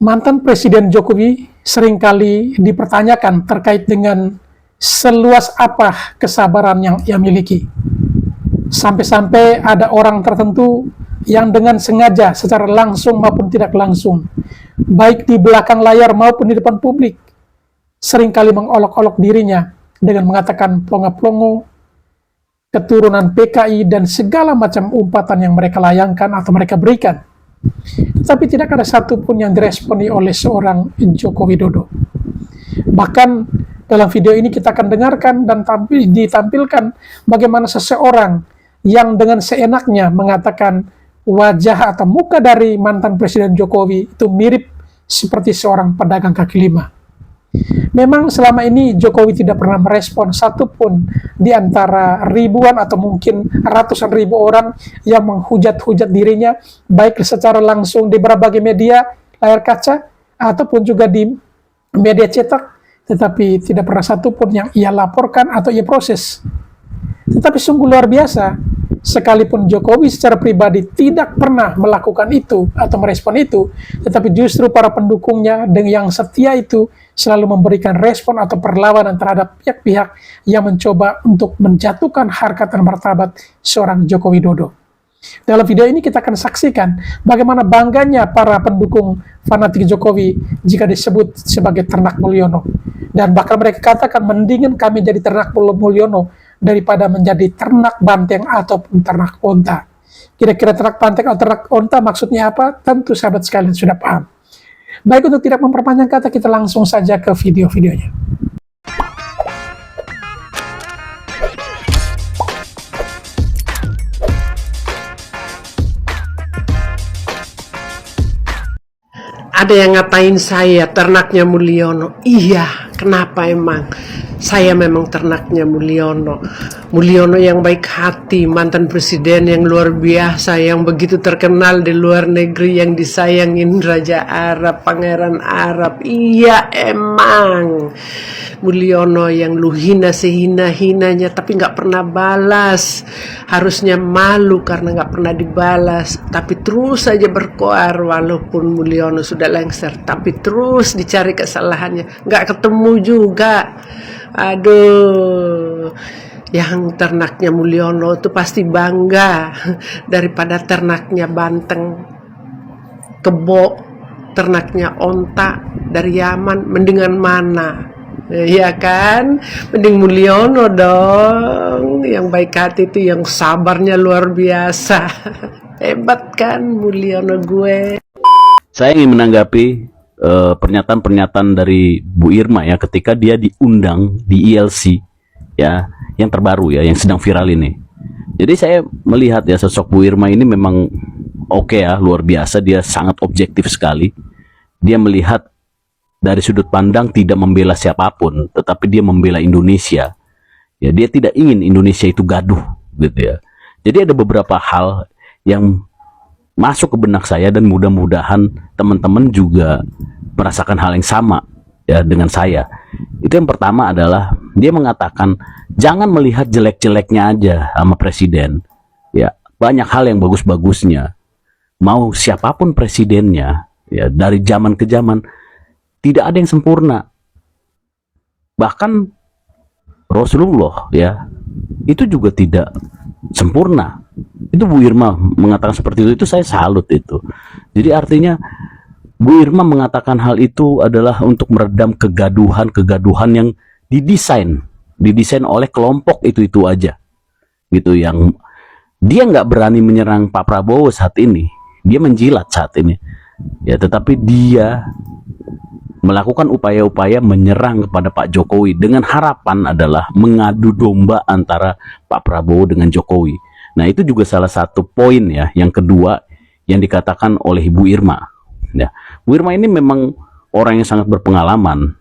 Mantan Presiden Jokowi seringkali dipertanyakan terkait dengan seluas apa kesabaran yang ia miliki. Sampai-sampai ada orang tertentu yang dengan sengaja secara langsung maupun tidak langsung, baik di belakang layar maupun di depan publik, seringkali mengolok-olok dirinya dengan mengatakan plongo-plongo, keturunan PKI, dan segala macam umpatan yang mereka layangkan atau mereka berikan. Tapi tidak ada satupun yang diresponi oleh seorang Joko Widodo. Bahkan dalam video ini kita akan dengarkan dan ditampilkan bagaimana seseorang yang dengan seenaknya mengatakan wajah atau muka dari mantan Presiden Jokowi itu mirip seperti seorang pedagang kaki lima. Memang selama ini Jokowi tidak pernah merespon satupun di antara ribuan atau mungkin ratusan ribu orang yang menghujat-hujat dirinya, baik secara langsung di berbagai media layar kaca ataupun juga di media cetak, tetapi tidak pernah satupun yang ia laporkan atau ia proses. Tetapi sungguh luar biasa, sekalipun Jokowi secara pribadi tidak pernah melakukan itu atau merespon itu, tetapi justru para pendukungnya yang setia itu selalu memberikan respon atau perlawanan terhadap pihak-pihak yang mencoba untuk menjatuhkan harkat dan martabat seorang Joko Widodo. Dalam video ini kita akan saksikan bagaimana bangganya para pendukung fanatik Jokowi jika disebut sebagai ternak Mulyono. Dan bahkan mereka katakan mendingan kami jadi ternak Mulyono daripada menjadi ternak banteng ataupun ternak onta. Kira-kira ternak banteng atau ternak onta maksudnya apa? Tentu sahabat sekalian sudah paham. Baik, untuk tidak memperpanjang kata, kita langsung saja ke video-videonya. Ada yang ngatain saya ternaknya Mulyono. Iya, kenapa emang? Saya memang ternaknya Mulyono. Mulyono yang baik hati, mantan presiden yang luar biasa, yang begitu terkenal di luar negeri, yang disayangin Raja Arab, Pangeran Arab. Iya emang. Mulyono yang lu hina sehina-hinanya tapi nggak pernah balas. Harusnya malu karena nggak pernah dibalas. Tapi terus saja berkoar walaupun Mulyono sudah lengser. Tapi terus dicari kesalahannya. Nggak ketemu juga. Aduh, yang ternaknya Mulyono itu pasti bangga daripada ternaknya banteng, kebo, ternaknya onta dari Yaman. Mendingan mana? Iya kan? Mending Mulyono dong. Yang baik hati itu, yang sabarnya luar biasa. Hebat kan Mulyono gue. Saya ingin menanggapi pernyataan-pernyataan dari Bu Irma ya ketika dia diundang di ILC ya, yang terbaru ya, yang sedang viral ini. Jadi saya melihat ya sosok Bu Irma ini memang oke ya, luar biasa. Dia sangat objektif sekali. Dia melihat dari sudut pandang tidak membela siapapun, tetapi dia membela Indonesia. Ya, dia tidak ingin Indonesia itu gaduh gitu ya. Jadi ada beberapa hal yang masuk ke benak saya dan mudah-mudahan teman-teman juga merasakan hal yang sama ya dengan saya. Itu yang pertama adalah dia mengatakan jangan melihat jelek-jeleknya aja sama presiden. Ya, banyak hal yang bagus-bagusnya. Mau siapapun presidennya ya, dari zaman ke zaman tidak ada yang sempurna. Bahkan Rasulullah ya itu juga tidak sempurna. Itu Bu Irma mengatakan seperti itu saya salut itu. Jadi artinya Bu Irma mengatakan hal itu adalah untuk meredam kegaduhan yang didesain oleh kelompok itu aja gitu, yang dia nggak berani menyerang Pak Prabowo saat ini, dia menjilat saat ini ya, tetapi dia melakukan upaya-upaya menyerang kepada Pak Jokowi dengan harapan adalah mengadu domba antara Pak Prabowo dengan Jokowi. Nah, itu juga salah satu poin ya, yang kedua yang dikatakan oleh Ibu Irma. Ya, Bu Irma ini memang orang yang sangat berpengalaman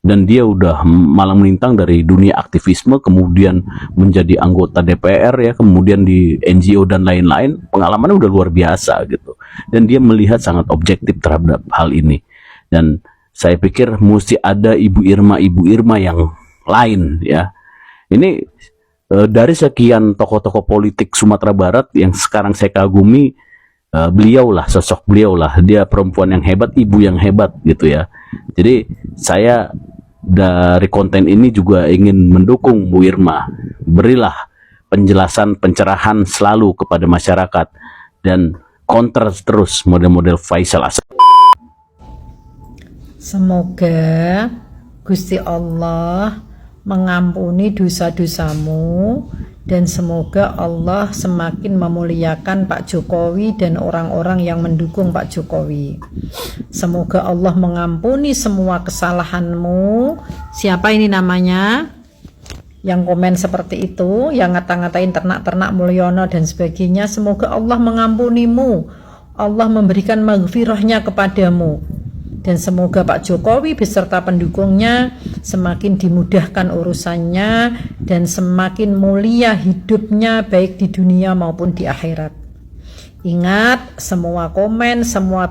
dan dia udah malang melintang dari dunia aktivisme, kemudian menjadi anggota DPR ya, kemudian di NGO dan lain-lain. Pengalamannya udah luar biasa gitu. Dan dia melihat sangat objektif terhadap hal ini. Dan saya pikir mesti ada Ibu Irma yang lain ya. Ini dari sekian tokoh-tokoh politik Sumatera Barat yang sekarang saya kagumi, beliau lah, sosok beliau lah, dia perempuan yang hebat, ibu yang hebat gitu ya. Jadi saya dari konten ini juga ingin mendukung Bu Irma, berilah penjelasan, pencerahan selalu kepada masyarakat dan counter terus model-model Faisal Asad. Semoga Gusti Allah mengampuni dosa-dosamu dan semoga Allah semakin memuliakan Pak Jokowi dan orang-orang yang mendukung Pak Jokowi. Semoga Allah mengampuni semua kesalahanmu. Siapa ini namanya? Yang komen seperti itu, yang ngata-ngatain ternak-ternak Mulyono dan sebagainya. Semoga Allah mengampunimu, Allah memberikan maghfirahnya kepadamu, dan semoga Pak Jokowi beserta pendukungnya semakin dimudahkan urusannya dan semakin mulia hidupnya baik di dunia maupun di akhirat. Ingat, semua komen, semua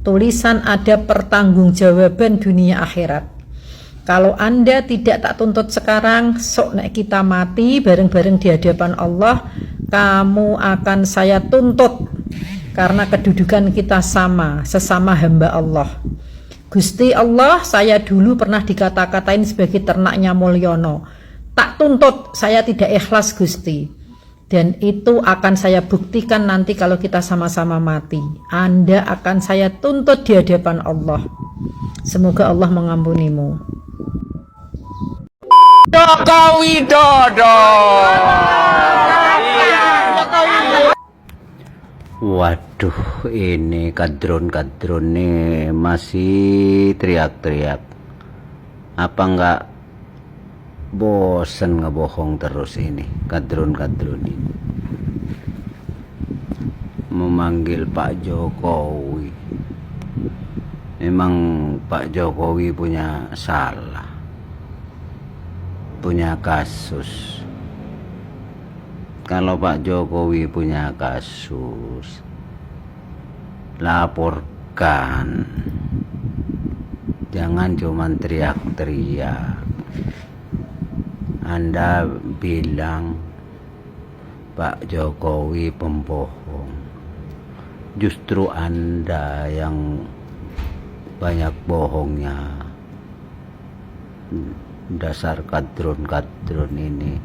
tulisan ada pertanggungjawaban dunia akhirat. Kalau Anda tidak tak tuntut sekarang, sok nek kita mati bareng-bareng di hadapan Allah, kamu akan saya tuntut karena kedudukan kita sama, sesama hamba Allah. Gusti Allah, saya dulu pernah dikata-katain sebagai ternaknya Mulyono. Tak tuntut, saya tidak ikhlas Gusti. Dan itu akan saya buktikan nanti kalau kita sama-sama mati. Anda akan saya tuntut di hadapan Allah. Semoga Allah mengampunimu. Jokowi Dodo. Waduh, ini kadrun-kadrun nih masih teriak-teriak. Apa enggak bosen ngebohong terus ini kadrun-kadrun ini? Memanggil Pak Jokowi. Memang Pak Jokowi punya salah, punya kasus. Kalau Pak Jokowi punya kasus, laporkan. Jangan cuma teriak-teriak. Anda bilang Pak Jokowi pembohong. Justru Anda yang banyak bohongnya. Dasar kadrun-kadrun ini.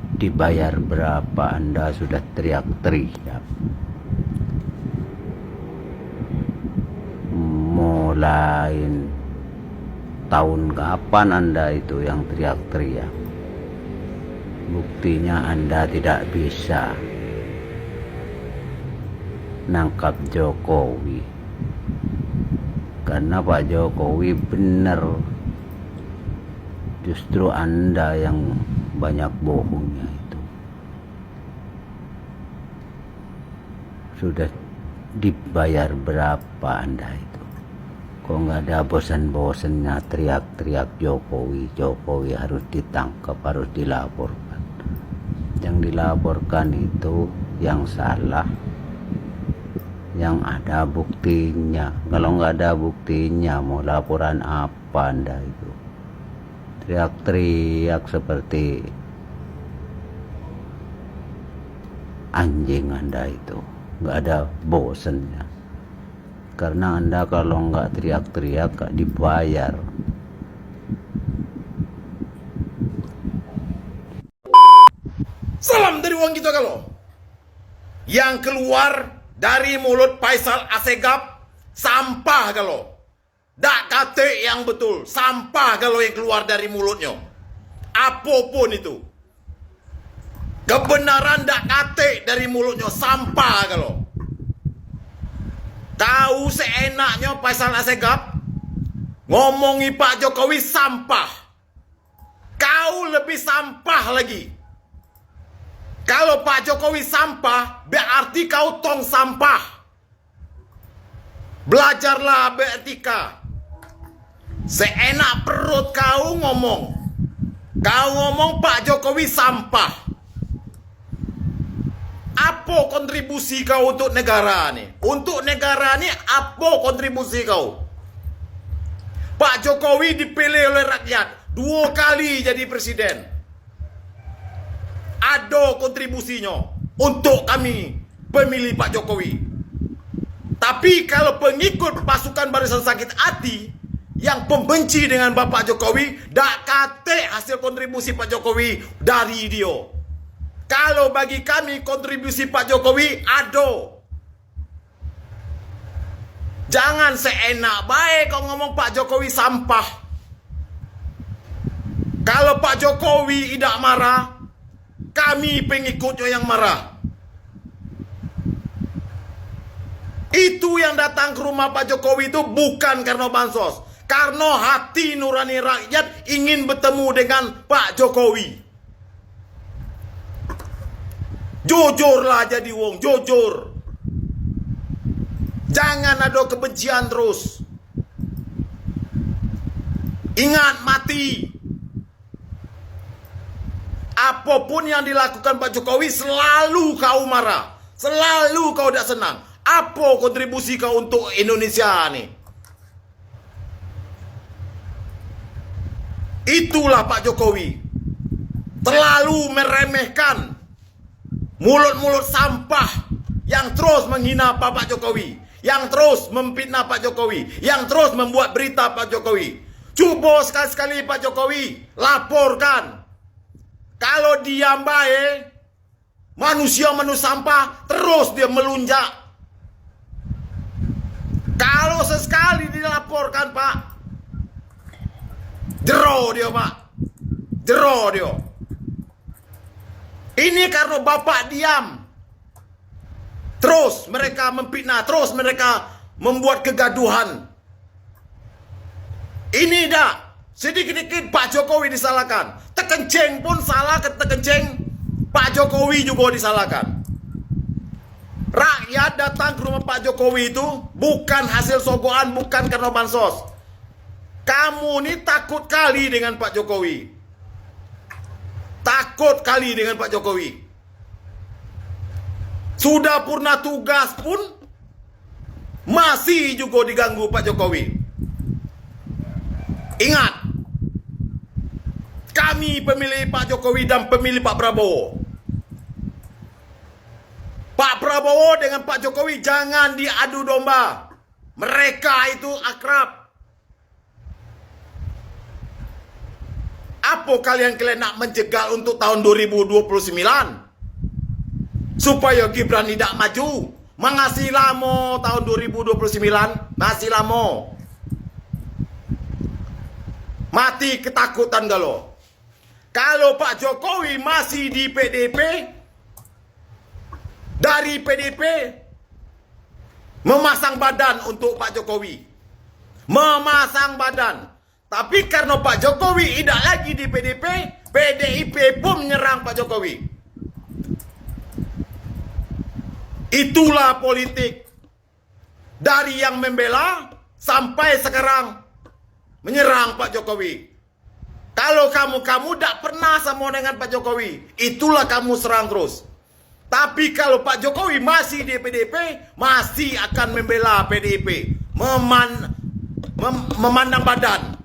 Dibayar berapa Anda sudah teriak-teriak? Mulai tahun kapan Anda itu yang teriak-teriak? Buktinya Anda tidak bisa nangkap Jokowi, karena Pak Jokowi benar. Justru Anda yang banyak bohongnya itu. Sudah dibayar berapa Anda itu? Kok nggak ada bosan-bosannya teriak-teriak Jokowi? Jokowi harus ditangkap, harus dilaporkan. Yang dilaporkan itu yang salah, yang ada buktinya. Kalau nggak ada buktinya, mau laporan apa Anda itu? Teriak-teriak seperti anjing Anda itu, nggak ada bosennya. Karena Anda kalau nggak teriak-teriak nggak dibayar. Salam dari uang kita kalau yang keluar dari mulut Faisal Assegaf sampah kalau. Dak kate yang betul, sampah kalau yang keluar dari mulutnya. Apapun itu. Kebenaran dak kate dari mulutnya, sampah kalau. Tahu seenaknya Faisal Assegaf ngomongi Pak Jokowi sampah. Kau lebih sampah lagi. Kalau Pak Jokowi sampah, berarti kau tong sampah. Belajarlah beretika. Seenak perut kau ngomong. Kau ngomong Pak Jokowi sampah. Apa kontribusi kau untuk negara nih? Untuk negara nih apa kontribusi kau? Pak Jokowi dipilih oleh rakyat 2 kali jadi presiden. Ada kontribusinya untuk kami pemilih Pak Jokowi. Tapi kalau pengikut pasukan Barisan Sakit Hati yang pembenci dengan Bapak Jokowi, dak kate hasil kontribusi Pak Jokowi dari dia. Kalau bagi kami kontribusi Pak Jokowi ada. Jangan seenak baik kau ngomong Pak Jokowi sampah. Kalau Pak Jokowi tidak marah, kami pengikutnya yang marah. Itu yang datang ke rumah Pak Jokowi itu bukan karena bansos, karena hati nurani rakyat ingin bertemu dengan Pak Jokowi. Jujurlah jadi wong, jujur. Jangan ada kebencian terus. Ingat mati. Apapun yang dilakukan Pak Jokowi selalu kau marah, selalu kau tidak senang. Apa kontribusi kau untuk Indonesia nih? Itulah Pak Jokowi. Terlalu meremehkan mulut-mulut sampah yang terus menghina Pak Jokowi, yang terus memfitnah Pak Jokowi, yang terus membuat berita Pak Jokowi. Coba sekali-sekali Pak Jokowi laporkan. Kalau diam baik, manusia sampah terus dia melunjak. Kalau sesekali dilaporkan Pak, jero dia Pak, jero dia. Ini karena Bapak diam. Terus mereka memfitnah, terus mereka membuat kegaduhan. Ini dah sedikit-sedikit Pak Jokowi disalahkan. Terkencing pun salah, terkencing Pak Jokowi juga disalahkan. Rakyat datang ke rumah Pak Jokowi itu bukan hasil sogokan, bukan karena bansos. Kamu ini takut kali dengan Pak Jokowi. Takut kali dengan Pak Jokowi. Sudah purna tugas pun masih juga diganggu Pak Jokowi. Ingat, kami pemilih Pak Jokowi dan pemilih Pak Prabowo. Pak Prabowo dengan Pak Jokowi jangan diadu domba. Mereka itu akrab. Apa kalian nak menjegal untuk tahun 2029? Supaya Gibran tidak maju. Masih lama tahun 2029. Masih lama. Mati ketakutan galau. Kalau Pak Jokowi masih di PDP, dari PDP memasang badan untuk Pak Jokowi. Memasang badan. Tapi karena Pak Jokowi tidak lagi di PDP, PDIP pun menyerang Pak Jokowi. Itulah politik. Dari yang membela sampai sekarang menyerang Pak Jokowi. Kalau kamu tidak pernah sama dengan Pak Jokowi, itulah kamu serang terus. Tapi kalau Pak Jokowi masih di PDP, masih akan membela PDIP. Memandang badan.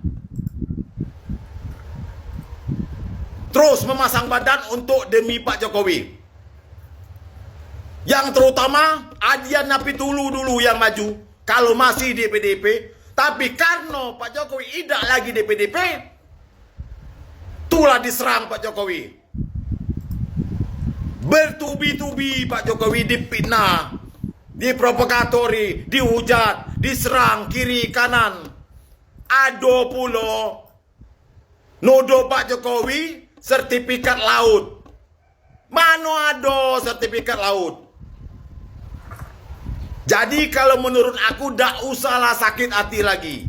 Terus memasang badan untuk demi Pak Jokowi. Yang terutama Adian Napitulu dulu yang maju. Kalau masih di PDP. Tapi karena Pak Jokowi tidak lagi di PDP, itulah diserang Pak Jokowi. Bertubi-tubi Pak Jokowi dipitnah, diprovokatori, dihujat, diserang kiri kanan. Ada pula nodo Pak Jokowi sertifikat laut. Mana ada sertifikat laut? Jadi kalau menurut aku dak usahlah sakit hati lagi.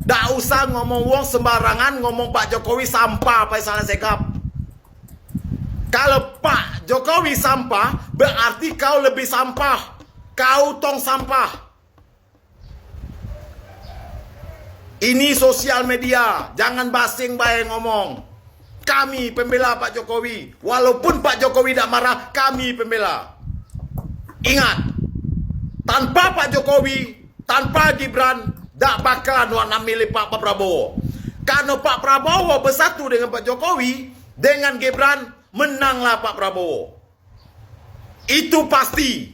Dak usah ngomong wong sembarangan, ngomong Pak Jokowi sampah Faisal Asegaf. Kalau Pak Jokowi sampah, berarti kau lebih sampah. Kau tong sampah. Ini sosial media. Jangan basing bae ngomong. Kami pembela Pak Jokowi. Walaupun Pak Jokowi tidak marah, kami pembela. Ingat, tanpa Pak Jokowi, tanpa Gibran, tak bakalan warna milih Pak Prabowo. Karena Pak Prabowo bersatu dengan Pak Jokowi, dengan Gibran, menanglah Pak Prabowo. Itu pasti.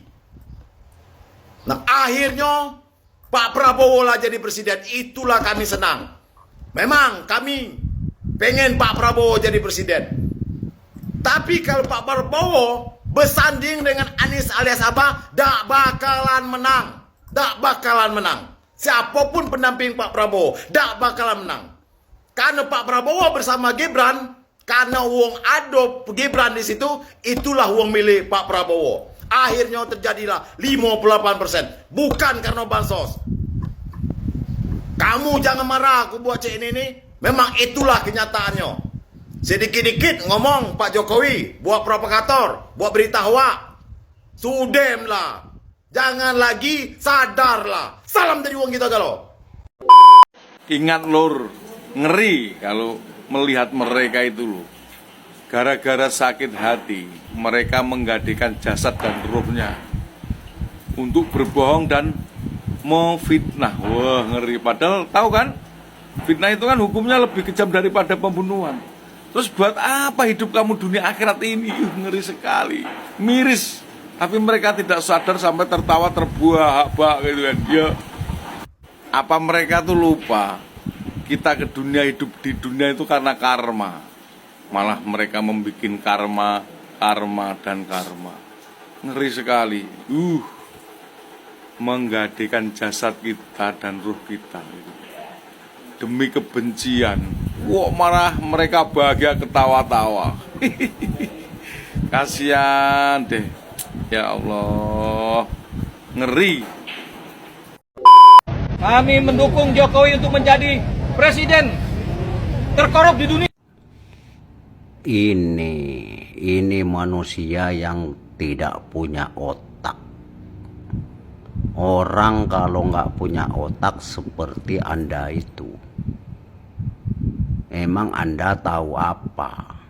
Nah, akhirnya Pak Prabowo lah jadi presiden. Itulah kami senang. Memang kami pengen Pak Prabowo jadi presiden. Tapi kalau Pak Prabowo bersanding dengan Anies alias apa, tak bakalan menang. Tak bakalan menang. Siapapun pendamping Pak Prabowo, tak bakalan menang. Karena Pak Prabowo bersama Gibran, karena uang ada Gibran di situ, itulah uang milik Pak Prabowo. Akhirnya terjadilah 58%. Bukan karena bansos. Kamu jangan marah aku buat cek ini. Memang itulah kenyataannya. Sedikit-dikit ngomong Pak Jokowi, buat provokator, buat berita hoak. Sudemlah. Jangan lagi, sadarlah. Salam dari uang kita galau. Ingat lur, ngeri kalau melihat mereka itu loh. Gara-gara sakit hati, mereka menggadaikan jasad dan rohnya untuk berbohong dan memfitnah. Wah, ngeri. Padahal tahu kan, fitnah itu kan hukumnya lebih kejam daripada pembunuhan. Terus buat apa hidup kamu dunia akhirat ini? Ngeri sekali. Miris. Tapi mereka tidak sadar sampai tertawa terbuah-buah gitu kan. Ya. Apa mereka tuh lupa kita ke dunia, hidup di dunia itu karena karma. Malah mereka membuat karma, dan karma. Ngeri sekali. Menggadaikan jasad kita dan ruh kita demi kebencian. Wah, marah mereka bahagia ketawa-tawa. Kasihan deh. Ya Allah, ngeri. Kami mendukung Jokowi untuk menjadi presiden terkorup di dunia. Ini manusia yang tidak punya otak. Orang kalau nggak punya otak seperti Anda itu, emang Anda tahu apa?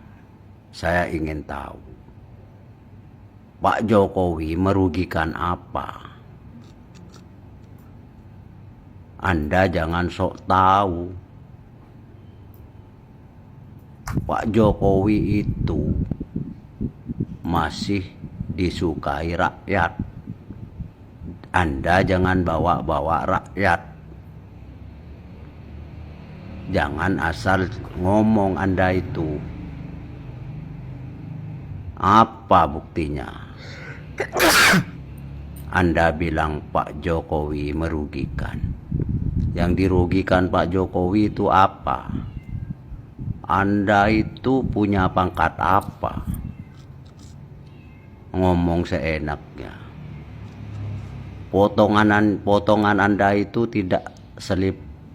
Saya ingin tahu. Pak Jokowi merugikan apa? Anda jangan sok tahu. Pak Jokowi itu masih disukai rakyat. Anda jangan bawa-bawa rakyat. Jangan asal ngomong Anda itu. Apa buktinya? Anda bilang Pak Jokowi merugikan. Yang dirugikan Pak Jokowi itu apa? Anda itu punya pangkat apa? Ngomong seenaknya. Potongan Anda itu tidak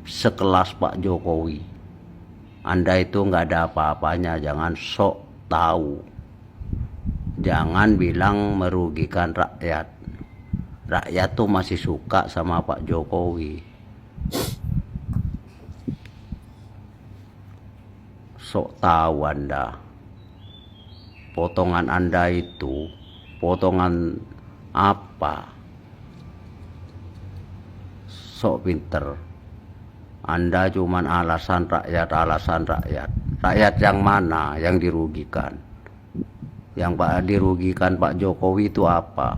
sekelas Pak Jokowi. Anda itu nggak ada apa-apanya. Jangan sok tahu. Jangan bilang merugikan rakyat. Rakyat tuh masih suka sama Pak Jokowi. Sok tahu Anda. Potongan Anda itu potongan apa? Sok pinter. Anda cuman alasan rakyat. Rakyat yang mana yang dirugikan? Yang dirugikan Pak Jokowi itu apa?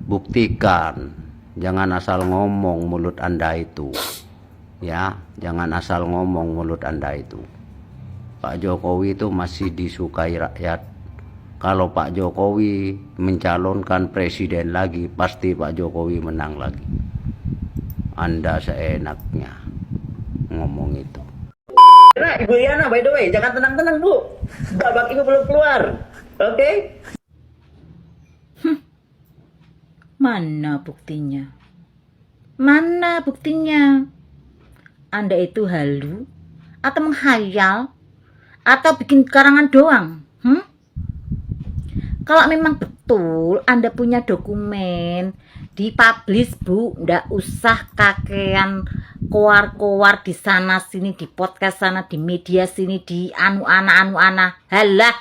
Buktikan. Jangan asal ngomong mulut Anda itu. Ya, jangan asal ngomong mulut Anda itu. Pak Jokowi itu masih disukai rakyat. Kalau Pak Jokowi mencalonkan presiden lagi, pasti Pak Jokowi menang lagi. Anda seenaknya ngomong itu. Nah, Ibu Yana, by the way, jangan tenang-tenang, Bu. Babak Ibu belum keluar. Oke? Mana buktinya? Mana buktinya? Anda itu halu atau menghayal atau bikin karangan doang? Kalau memang betul Anda punya dokumen, dipublish, Bu. Nggak usah kakean koar-koar di sana sini, di podcast sana, di media sini, di anu ana. Halah.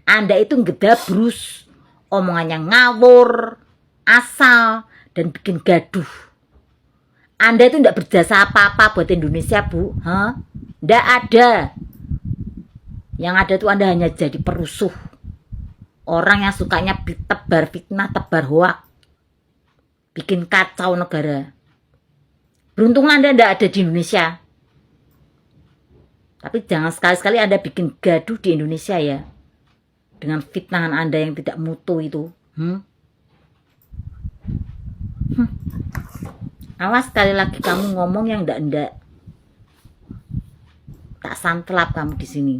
Anda itu ngedabrus, omongannya ngawur, asal, dan bikin gaduh. Anda itu nggak berjasa apa-apa buat Indonesia, Bu. Nggak ada. Yang ada tuh Anda hanya jadi perusuh. Orang yang sukanya tebar fitnah, tebar hoak. bikin kacau negara. Beruntung Anda tidak ada di Indonesia. Tapi jangan sekali-sekali Anda bikin gaduh di Indonesia ya. Dengan fitnahan Anda yang tidak mutu itu. Awas sekali lagi kamu ngomong yang ndak-ndak. Tak santelap kamu di sini.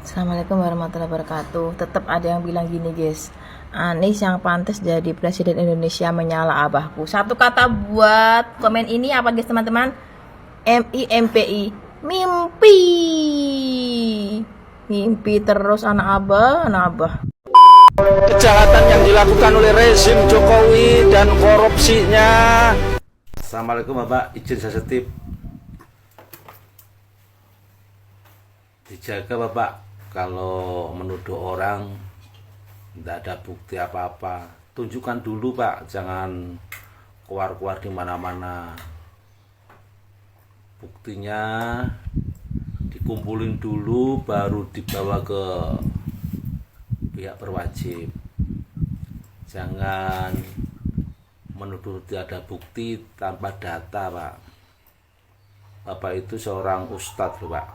Assalamualaikum warahmatullahi wabarakatuh. Tetap ada yang bilang gini guys, Anies yang pantas jadi presiden Indonesia menyala abahku. Satu kata buat komen ini apa guys teman-teman? MIMPI, mimpi. Mimpi terus anak abah. Kejahatan yang dilakukan oleh rezim Jokowi dan korupsinya. Assalamualaikum Bapak, izin saya setip. Dijaga Bapak, kalau menuduh orang tidak ada bukti apa-apa, tunjukkan dulu Pak, jangan keluar-keluar di mana-mana. Buktinya dikumpulin dulu baru dibawa ke pihak berwajib. Jangan menuduh tidak ada bukti tanpa data Pak. Bapak itu seorang ustadz loh Pak.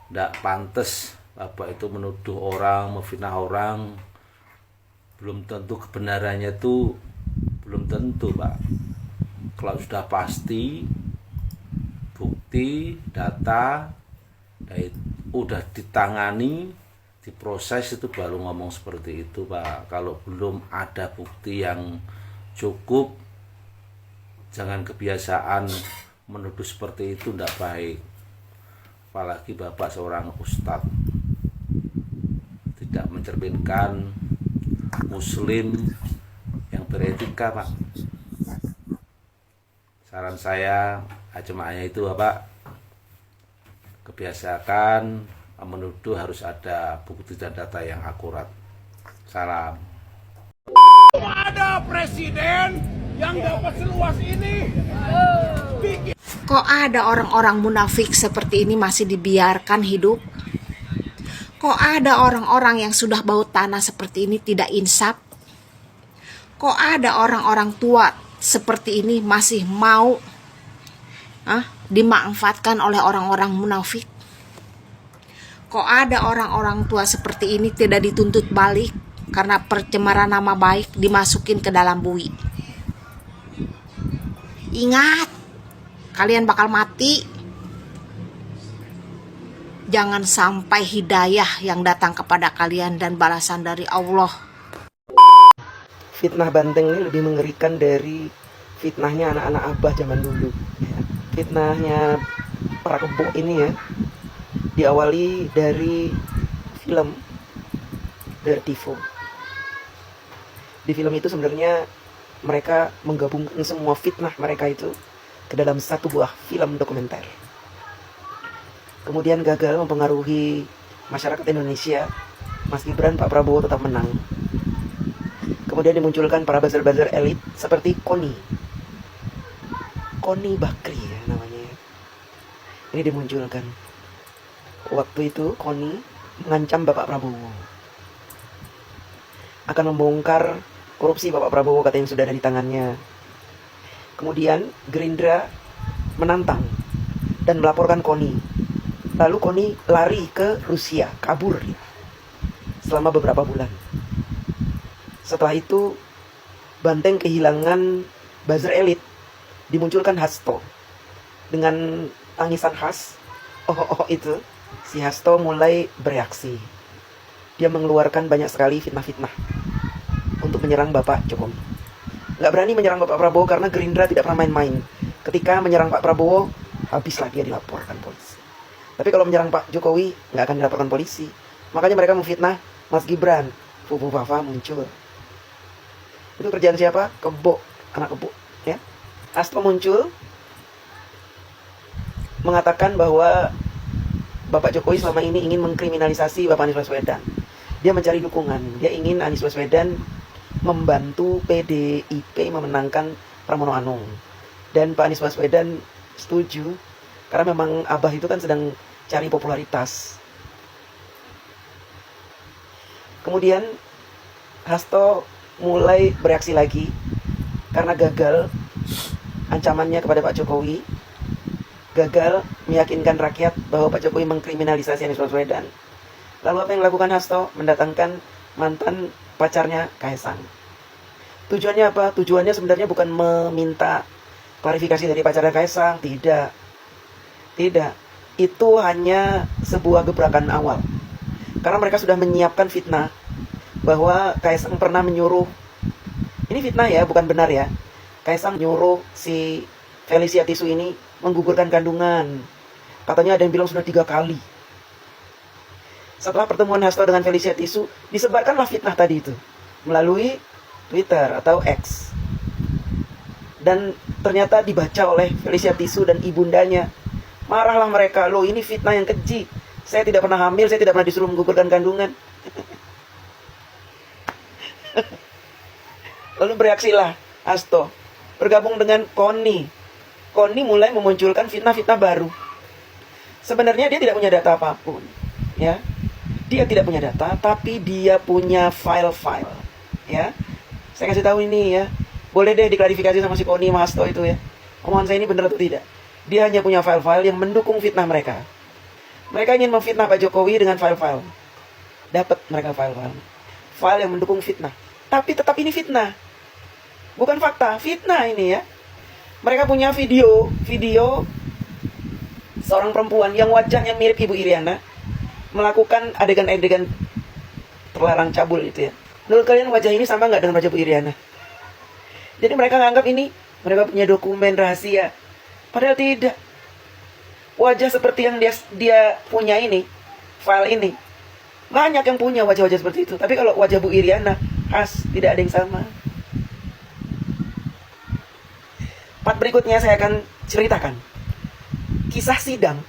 Tidak pantas Bapak itu menuduh orang, memfitnah orang. Belum tentu kebenarannya itu, belum tentu Pak. Kalau sudah pasti bukti, data udah ditangani, diproses, itu baru ngomong seperti itu Pak. Kalau belum ada bukti yang cukup, jangan kebiasaan menuduh seperti itu, tidak baik. Apalagi Bapak seorang ustadz, tidak mencerminkan muslim yang beretika Pak. Saran saya, jemaahnya itu Bapak, kebiasakan menuduh harus ada bukti dan data yang akurat. Salam. Ada presiden yang dapat seluas ini. Kok ada orang-orang munafik seperti ini masih dibiarkan hidup? Kok ada orang-orang yang sudah bau tanah seperti ini tidak insaf? Kok ada orang-orang tua seperti ini masih mau dimanfaatkan oleh orang-orang munafik? Kok ada orang-orang tua seperti ini tidak dituntut balik karena pencemaran nama baik dimasukin ke dalam bui? Ingat, kalian bakal mati. Jangan sampai hidayah yang datang kepada kalian dan balasan dari Allah. Fitnah Banteng ini lebih mengerikan dari fitnahnya anak-anak abah zaman dulu. Fitnahnya para kebo ini ya, diawali dari film Daredevil. Di film itu sebenarnya mereka menggabungkan semua fitnah mereka itu ke dalam satu buah film dokumenter. Kemudian gagal mempengaruhi masyarakat Indonesia. Mas Gibran, Pak Prabowo tetap menang. Kemudian dimunculkan para buzzer-buzzer elit seperti Koni Bakri ya namanya. Ini dimunculkan. Waktu itu Koni mengancam Bapak Prabowo akan membongkar korupsi Bapak Prabowo, katanya sudah ada di tangannya. Kemudian Gerindra menantang dan melaporkan Koni. Lalu Koni lari ke Rusia, kabur dia selama beberapa bulan. Setelah itu Banteng kehilangan buzzer elit. Dimunculkan Hasto dengan tangisan khas. Itu si Hasto mulai bereaksi. Dia mengeluarkan banyak sekali fitnah-fitnah untuk menyerang Bapak Jokowi. Nggak berani menyerang Bapak Prabowo karena Gerindra tidak pernah main-main. Ketika menyerang Pak Prabowo, habislah dia dilaporkan polisi. Tapi kalau menyerang Pak Jokowi, nggak akan dilaporkan polisi. Makanya mereka memfitnah Mas Gibran. Fufu Fafa muncul. Itu kerjaan siapa? Kebo, anak kebo. Ya. Hasto muncul mengatakan bahwa Bapak Jokowi selama ini ingin mengkriminalisasi Bapak Anies Baswedan. Dia mencari dukungan. Dia ingin Anies Baswedan membantu PDIP memenangkan Pramono Anung. Dan Pak Anies Baswedan setuju karena memang Abah itu kan sedang cari popularitas. Kemudian Hasto mulai bereaksi lagi karena gagal ancamannya kepada Pak Jokowi, gagal meyakinkan rakyat bahwa Pak Jokowi mengkriminalisasi Anies Baswedan. Lalu apa yang dilakukan Hasto? Mendatangkan mantan pacarnya Kaisang. Tujuannya apa? Tujuannya sebenarnya bukan meminta klarifikasi dari pacarnya Kaisang, tidak. Tidak. Itu hanya sebuah gebrakan awal. Karena mereka sudah menyiapkan fitnah bahwa Kaisang pernah menyuruh, ini fitnah ya, bukan benar ya. Kaisang nyuruh si Felicia Tisu ini menggugurkan kandungan. Katanya ada yang bilang sudah 3 kali. Setelah pertemuan Hasto dengan Felicia Tisu, disebarkanlah fitnah tadi itu melalui Twitter atau X. Dan ternyata dibaca oleh Felicia Tisu dan ibundanya. Marahlah mereka, loh ini fitnah yang keji. Saya tidak pernah hamil, saya tidak pernah disuruh menggugurkan kandungan. Lalu bereaksilah Hasto, bergabung dengan Koni. Koni mulai memunculkan fitnah-fitnah baru. Sebenarnya dia tidak punya data apapun, ya. Dia tidak punya data, tapi dia punya file-file, ya. Saya kasih tahu ini ya. Boleh deh diklarifikasi sama si Koni sama Hasto itu ya. Omongan saya ini benar atau tidak? Dia hanya punya file-file yang mendukung fitnah mereka. Mereka ingin memfitnah Pak Jokowi dengan file-file. Dapat mereka file-file. File yang mendukung fitnah. Tapi tetap ini fitnah. Bukan fakta, fitnah ini ya. Mereka punya video seorang perempuan yang wajahnya mirip Ibu Iriana melakukan adegan-adegan terlarang cabul itu ya. Menurut kalian wajah ini sama nggak dengan wajah Bu Iriana? Jadi mereka nganggap ini mereka punya dokumen rahasia. Padahal tidak. Wajah seperti yang dia punya ini, file ini, banyak yang punya wajah-wajah seperti itu. Tapi kalau wajah Bu Iriana khas, tidak ada yang sama. Part berikutnya saya akan ceritakan kisah sidang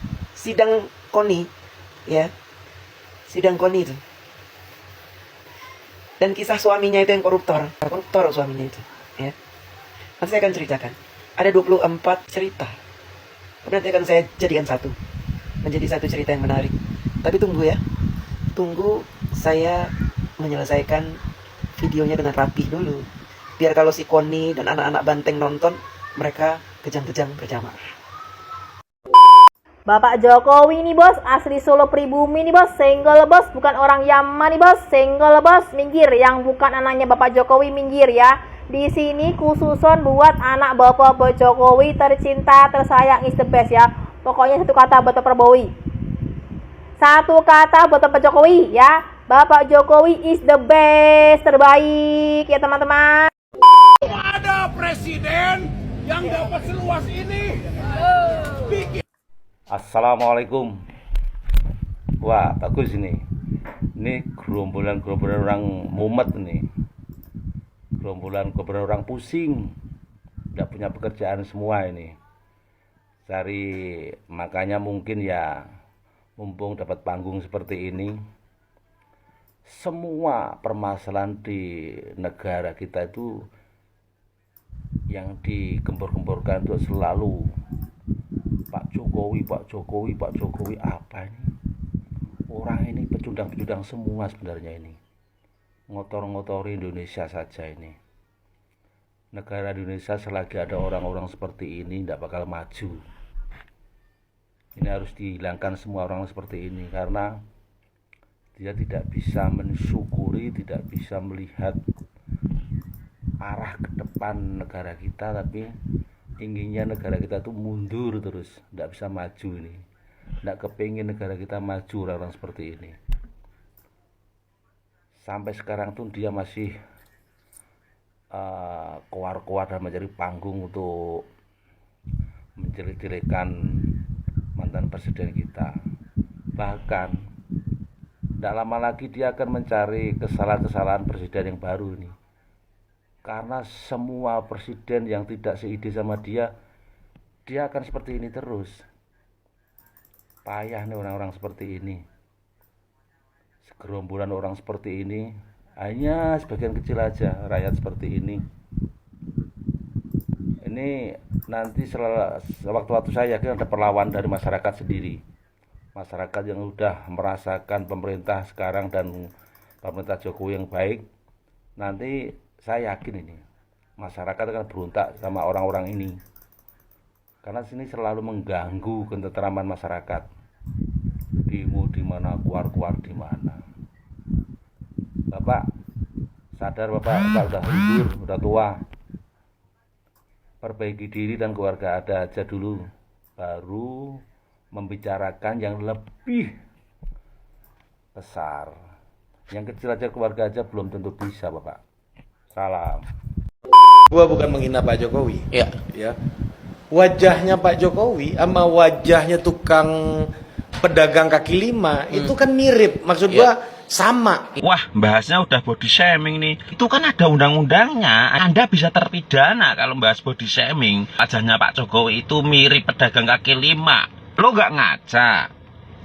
Koni, ya, sidang Koni itu. Dan kisah suaminya itu yang koruptor suaminya itu, ya. Nanti saya akan ceritakan. Ada 24 cerita. Nanti akan saya jadikan menjadi satu cerita yang menarik. Tapi tunggu ya. Tunggu saya menyelesaikan videonya dengan rapi dulu. Biar kalau si Koni dan anak-anak banteng nonton, mereka kejang-kejang berjamaah. Bapak Jokowi nih bos, asli Solo pribumi nih bos, single bos, bukan orang Yaman nih bos, single bos, minggir, yang bukan anaknya Bapak Jokowi minggir ya. Di sini khususon buat anak Bapak Jokowi tercinta, tersayang, is the best ya. Pokoknya satu kata buat Bapak Prabowo. Satu kata buat Bapak Jokowi ya. Bapak Jokowi is the best, terbaik ya teman-teman. Ada presiden yang dapat seluas ini. Assalamualaikum. Wah, bagus ini. Ini gerombolan orang mumet nih. Gerombolan orang pusing. Tidak punya pekerjaan semua ini. Makanya mungkin ya, mumpung dapat panggung seperti ini, semua permasalahan di negara kita itu yang digembor-gemborkan itu selalu Pak Jokowi apa ini? Orang ini pecundang-pecundang semua sebenarnya ini. Ngotor-ngotori Indonesia saja ini. Negara Indonesia selagi ada orang-orang seperti ini tidak bakal maju. Ini harus dihilangkan semua orang seperti ini karena dia tidak bisa mensyukuri, tidak bisa melihat arah ke depan negara kita, tapi inginnya negara kita tuh mundur terus, tidak bisa maju ini. Tidak kepingin negara kita maju orang-orang seperti ini. Sampai sekarang tuh dia masih keluar dan mencari panggung untuk menjelek-jelekan mantan presiden kita. Bahkan tidak lama lagi dia akan mencari kesalahan-kesalahan presiden yang baru ini. Karena semua presiden yang tidak seide sama dia akan seperti ini terus. Payah nih orang-orang seperti ini. Segerombolan orang seperti ini, hanya sebagian kecil aja rakyat seperti ini. Ini nanti waktu-waktu saya yakin ada perlawanan dari masyarakat sendiri. Masyarakat yang sudah merasakan pemerintah sekarang dan pemerintah Jokowi yang baik, nanti saya yakin ini masyarakat akan berontak sama orang-orang ini, karena sini selalu mengganggu ketentraman masyarakat. Demo di mana, keluar di mana. Bapak sadar, Bapak udah mundur, udah tua. Perbaiki diri dan keluarga ada aja dulu, baru membicarakan yang lebih besar. Yang kecil aja, keluarga aja belum tentu bisa, Bapak. Salam. Gua bukan menghina Pak Jokowi. Ya. Wajahnya Pak Jokowi sama wajahnya tukang pedagang kaki lima itu kan mirip. Maksud gua sama. Wah, bahasnya udah body shaming nih. Itu kan ada undang-undangnya. Anda bisa terpidana kalau bahas body shaming. Wajahnya Pak Jokowi itu mirip pedagang kaki lima. Lo nggak ngaca?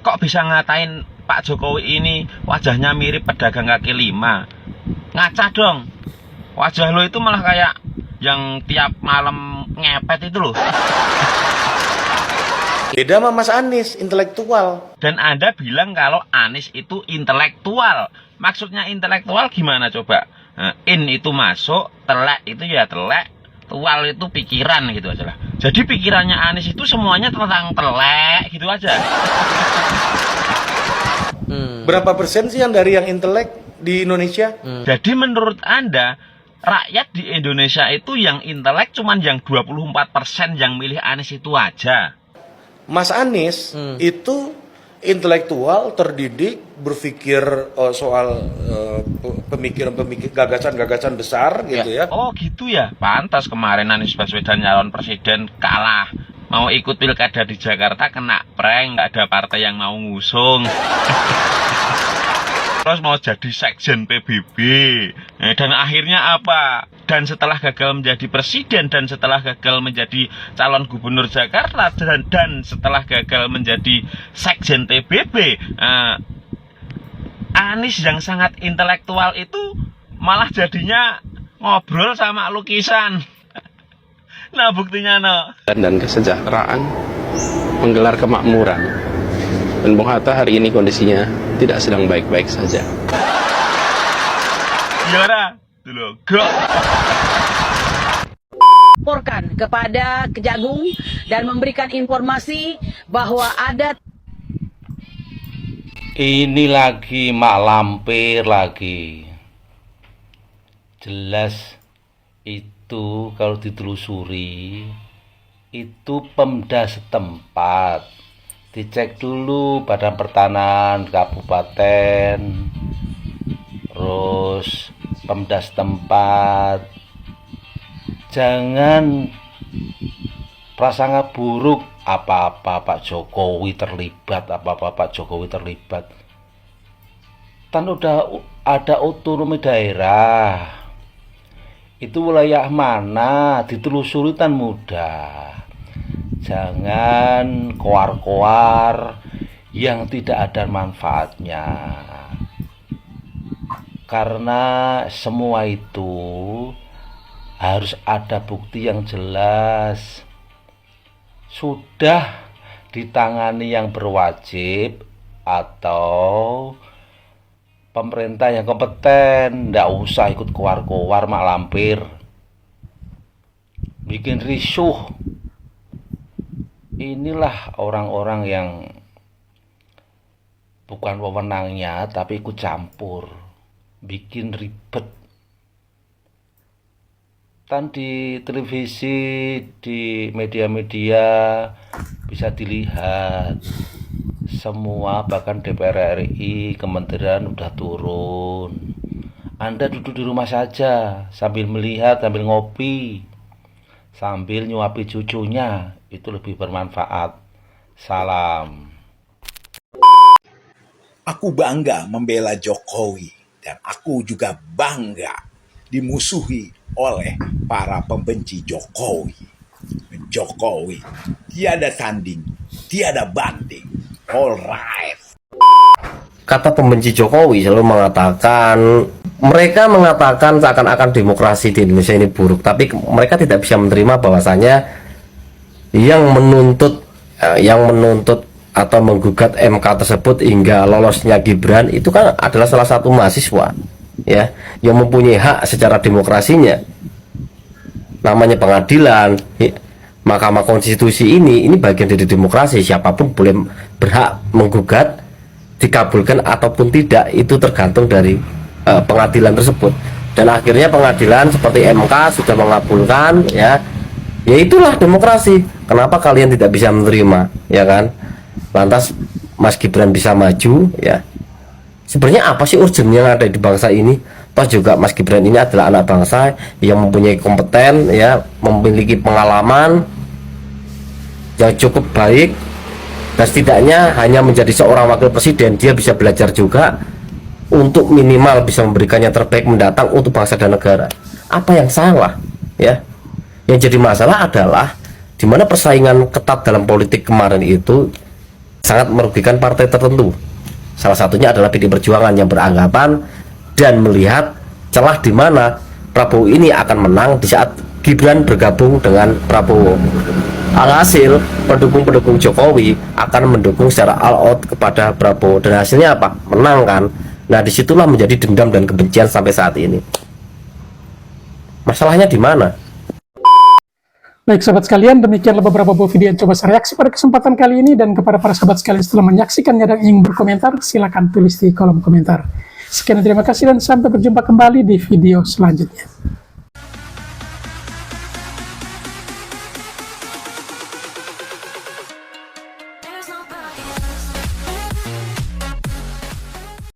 Kok bisa ngatain Pak Jokowi ini wajahnya mirip pedagang kaki lima? Ngaca dong. Wajah lo itu malah kayak yang tiap malam ngepet itu loh. Beda sama Mas Anies, intelektual. Dan Anda bilang kalau Anies itu intelektual. Maksudnya intelektual gimana coba? In itu masuk, telek itu ya telek, tual itu pikiran gitu aja lah. Jadi pikirannya Anies itu semuanya tentang telek gitu aja. Berapa persen sih yang dari yang intelek di Indonesia? Jadi menurut Anda, rakyat di Indonesia itu yang intelek cuman yang 24% yang milih Anies itu aja. Mas Anies itu intelektual, terdidik, berpikir soal pemikiran-pemikiran, gagasan-gagasan besar gitu ya. Oh gitu ya, pantas kemarin Anies Baswedan nyalon presiden kalah. Mau ikut pilkada di Jakarta kena prank, nggak ada partai yang mau ngusung. Terus mau jadi sekjen PBB. Dan akhirnya apa? Dan setelah gagal menjadi presiden, dan setelah gagal menjadi calon gubernur Jakarta, dan setelah gagal menjadi sekjen PBB, Anies yang sangat intelektual itu malah jadinya ngobrol sama lukisan. Nah buktinya dan kesejahteraan, menggelar kemakmuran. Dan Bung Hatta hari ini kondisinya tidak sedang baik-baik saja. Gimana? Dulu, go. Laporkan kepada Kejagung dan memberikan informasi bahwa ada. Ini lagi mak lampir lagi. Jelas itu kalau ditelusuri itu Pemda setempat. Dicek dulu Badan Pertanahan Kabupaten, terus Pemda setempat. Jangan prasangka buruk apa-apa Pak Jokowi terlibat, apa-apa Pak Jokowi terlibat. Kan udah ada otonomi daerah. Itu wilayah mana ditelusuri tan mudah. Jangan koar-koar yang tidak ada manfaatnya. Karena semua itu harus ada bukti yang jelas. Sudah ditangani yang berwajib atau pemerintah yang kompeten. Nggak usah ikut koar-koar mak lampir, bikin risuh. Inilah orang-orang yang bukan wewenangnya tapi ikut campur, bikin ribet. Kan di televisi, di media-media bisa dilihat semua, bahkan DPR RI, kementerian udah turun. Anda duduk di rumah saja sambil melihat, sambil ngopi, sambil nyuapi cucunya, itu lebih bermanfaat. Salam. Aku bangga membela Jokowi dan aku juga bangga dimusuhi oleh para pembenci Jokowi. Jokowi tiada tanding, tiada banding. Alright. Kata pembenci Jokowi selalu mereka mengatakan seakan-akan demokrasi di Indonesia ini buruk, tapi mereka tidak bisa menerima bahwasanya yang menuntut atau menggugat MK tersebut hingga lolosnya Gibran itu kan adalah salah satu mahasiswa. ya, yang mempunyai hak secara demokrasinya, namanya pengadilan, Mahkamah Konstitusi ini bagian dari demokrasi. Siapapun boleh berhak menggugat, dikabulkan ataupun tidak, itu tergantung dari pengadilan tersebut. Dan akhirnya pengadilan seperti MK sudah mengabulkan, ya itulah demokrasi. Kenapa kalian tidak bisa menerima, ya kan? Lantas Mas Gibran bisa maju, ya. Sebenarnya apa sih urgen yang ada di bangsa ini? Toh juga Mas Gibran ini adalah anak bangsa yang mempunyai kompeten, ya, memiliki pengalaman yang cukup baik, dan setidaknya hanya menjadi seorang wakil presiden dia bisa belajar juga untuk minimal bisa memberikan yang terbaik mendatang untuk bangsa dan negara. Apa yang salah, ya? Yang jadi masalah adalah di mana persaingan ketat dalam politik kemarin itu sangat merugikan partai tertentu. Salah satunya adalah PD Perjuangan yang beranggapan dan melihat celah di mana Prabowo ini akan menang di saat Gibran bergabung dengan Prabowo. Alhasil pendukung-pendukung Jokowi akan mendukung secara all out kepada Prabowo, dan hasilnya apa? Menang kan? Nah, disitulah menjadi dendam dan kebencian sampai saat ini. Masalahnya di mana? Baik sahabat sekalian, demikianlah beberapa buah video yang coba saya reaksi pada kesempatan kali ini, dan kepada para sahabat sekalian setelah menyaksikannya dan ingin berkomentar, silakan tulis di kolom komentar. Sekian, terima kasih dan sampai berjumpa kembali di video selanjutnya.